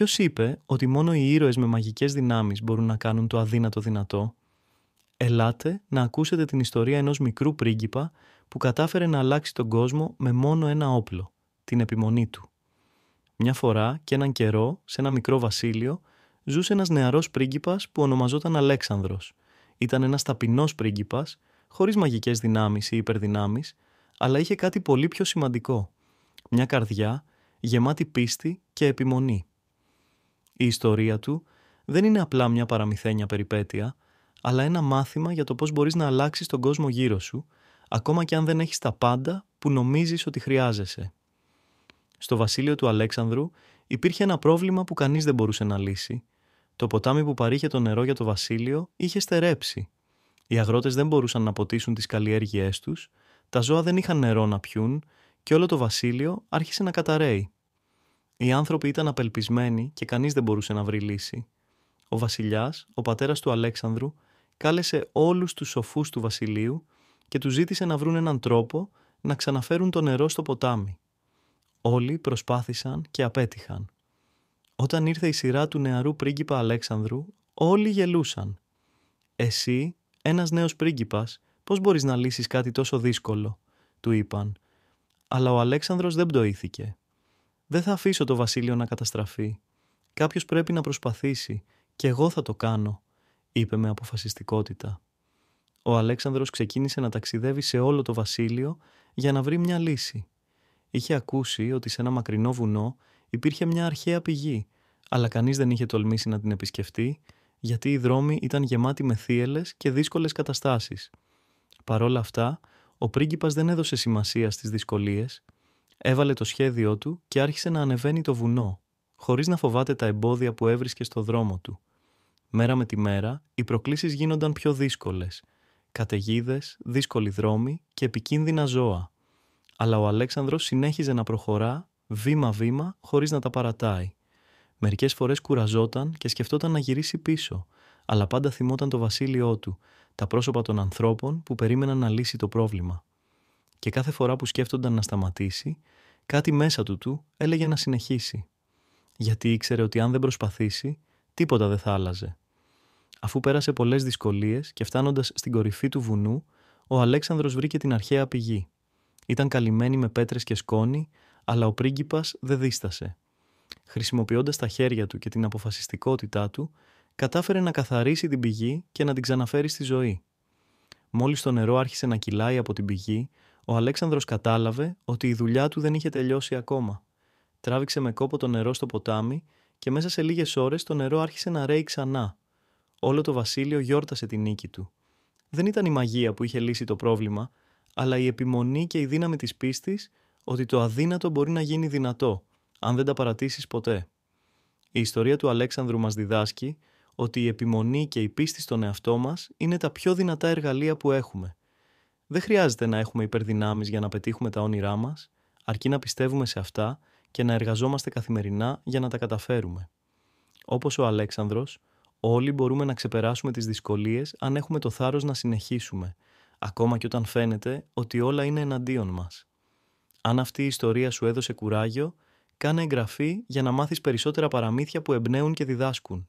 Ποιος είπε ότι μόνο οι ήρωες με μαγικές δυνάμεις μπορούν να κάνουν το αδύνατο δυνατό? Ελάτε να ακούσετε την ιστορία ενός μικρού πρίγκιπα που κατάφερε να αλλάξει τον κόσμο με μόνο ένα όπλο, την επιμονή του. Μια φορά και έναν καιρό, σε ένα μικρό βασίλειο, ζούσε ένας νεαρός πρίγκιπας που ονομαζόταν Αλέξανδρος. Ήταν ένας ταπεινός πρίγκιπας, χωρίς μαγικές δυνάμεις ή υπερδυνάμεις, αλλά είχε κάτι πολύ πιο σημαντικό. Μια καρδιά γεμάτη πίστη και επιμονή. Η ιστορία του δεν είναι απλά μια παραμυθένια περιπέτεια, αλλά ένα μάθημα για το πώς μπορείς να αλλάξεις τον κόσμο γύρω σου, ακόμα και αν δεν έχεις τα πάντα που νομίζεις ότι χρειάζεσαι. Στο βασίλειο του Αλέξανδρου υπήρχε ένα πρόβλημα που κανείς δεν μπορούσε να λύσει. Το ποτάμι που παρήχε το νερό για το βασίλειο είχε στερέψει. Οι αγρότες δεν μπορούσαν να ποτίσουν τις καλλιέργειές τους, τα ζώα δεν είχαν νερό να πιούν και όλο το βασίλειο άρχισε να καταρρέει. Οι άνθρωποι ήταν απελπισμένοι και κανείς δεν μπορούσε να βρει λύση. Ο βασιλιάς, ο πατέρας του Αλέξανδρου, κάλεσε όλους τους σοφούς του βασιλείου και τους ζήτησε να βρουν έναν τρόπο να ξαναφέρουν το νερό στο ποτάμι. Όλοι προσπάθησαν και απέτυχαν. Όταν ήρθε η σειρά του νεαρού πρίγκιπα Αλέξανδρου, όλοι γελούσαν. «Εσύ, ένας νέος πρίγκιπας, πώς μπορείς να λύσεις κάτι τόσο δύσκολο?» του είπαν. Αλλά ο Αλέξανδρος δεν πτωήθηκε. «Δεν θα αφήσω το βασίλειο να καταστραφεί. Κάποιος πρέπει να προσπαθήσει και εγώ θα το κάνω», είπε με αποφασιστικότητα. Ο Αλέξανδρος ξεκίνησε να ταξιδεύει σε όλο το βασίλειο για να βρει μια λύση. Είχε ακούσει ότι σε ένα μακρινό βουνό υπήρχε μια αρχαία πηγή, αλλά κανείς δεν είχε τολμήσει να την επισκεφτεί, γιατί οι δρόμοι ήταν γεμάτοι με θύελλες και δύσκολες καταστάσεις. Παρόλα αυτά, ο πρίγκιπας δεν έδωσε σημασία στις δυσκολίες. Έβαλε το σχέδιό του και άρχισε να ανεβαίνει το βουνό, χωρίς να φοβάται τα εμπόδια που έβρισκε στο δρόμο του. Μέρα με τη μέρα, οι προκλήσεις γίνονταν πιο δύσκολες. Καταιγίδες, δύσκολοι δρόμοι και επικίνδυνα ζώα. Αλλά ο Αλέξανδρος συνέχιζε να προχωρά βήμα-βήμα χωρίς να τα παρατάει. Μερικές φορές κουραζόταν και σκεφτόταν να γυρίσει πίσω, αλλά πάντα θυμόταν το βασίλειό του, τα πρόσωπα των ανθρώπων που περίμεναν να λύσει το πρόβλημα. Και κάθε φορά που σκέφτονταν να σταματήσει, κάτι μέσα του έλεγε να συνεχίσει. Γιατί ήξερε ότι αν δεν προσπαθήσει, τίποτα δεν θα άλλαζε. Αφού πέρασε πολλές δυσκολίες και φτάνοντας στην κορυφή του βουνού, ο Αλέξανδρος βρήκε την αρχαία πηγή. Ήταν καλυμμένη με πέτρες και σκόνη, αλλά ο πρίγκιπας δεν δίστασε. Χρησιμοποιώντας τα χέρια του και την αποφασιστικότητά του, κατάφερε να καθαρίσει την πηγή και να την ξαναφέρει στη ζωή. Μόλις το νερό άρχισε να κυλάει από την πηγή, ο Αλέξανδρος κατάλαβε ότι η δουλειά του δεν είχε τελειώσει ακόμα. Τράβηξε με κόπο το νερό στο ποτάμι και μέσα σε λίγες ώρες το νερό άρχισε να ρέει ξανά. Όλο το βασίλειο γιόρτασε τη νίκη του. Δεν ήταν η μαγεία που είχε λύσει το πρόβλημα, αλλά η επιμονή και η δύναμη της πίστης ότι το αδύνατο μπορεί να γίνει δυνατό, αν δεν τα παρατήσεις ποτέ. Η ιστορία του Αλέξανδρου μας διδάσκει ότι η επιμονή και η πίστη στον εαυτό μας είναι τα πιο δυνατά εργαλεία που έχουμε. Δεν χρειάζεται να έχουμε υπερδυνάμεις για να πετύχουμε τα όνειρά μας, αρκεί να πιστεύουμε σε αυτά και να εργαζόμαστε καθημερινά για να τα καταφέρουμε. Όπως ο Αλέξανδρος, όλοι μπορούμε να ξεπεράσουμε τις δυσκολίες αν έχουμε το θάρρος να συνεχίσουμε, ακόμα και όταν φαίνεται ότι όλα είναι εναντίον μας. Αν αυτή η ιστορία σου έδωσε κουράγιο, κάνε εγγραφή για να μάθεις περισσότερα παραμύθια που εμπνέουν και διδάσκουν.